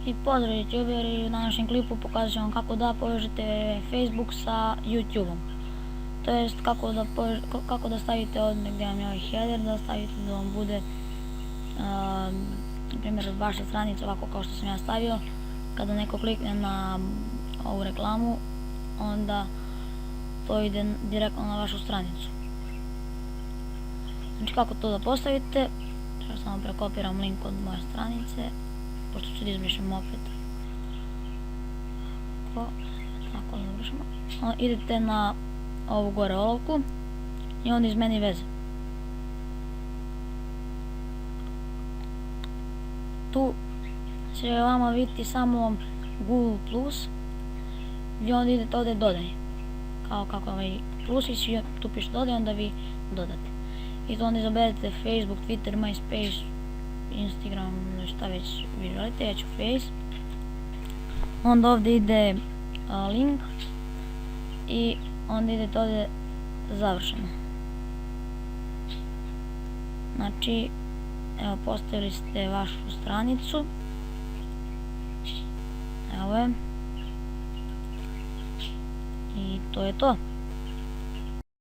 I pozdrav youtuberi, u današnjem klipu pokazat ću vam kako da povežete Facebook sa YouTubeom. To jest kako da stavite ovdje gdje vam je ovaj header, da stavite da vam bude na primjer vaša stranica ovako kao što sam ja stavio. Kada neko klikne na ovu reklamu, onda to ide direktno na vašu stranicu. Znači kako to da postavite, ja samo prekopiram link od moje stranice, pošto ću da izbrišem opet. Tako da izbrišemo. Idete na ovu gore olovku i onda izmeni veze. Tu će vama vidjeti samo Google Plus i onda idete ovdje dodaj. Kao kako ovaj plusić i tu piše dodaj, onda vi dodate. I to onda izaberete Facebook, Twitter, MySpace, Instagram, šta već vi želite, ja ću Face. Onda ovdje ide link i onda idete ovdje završeno. Znači, evo postavili ste vašu stranicu. Evo je. I to je to.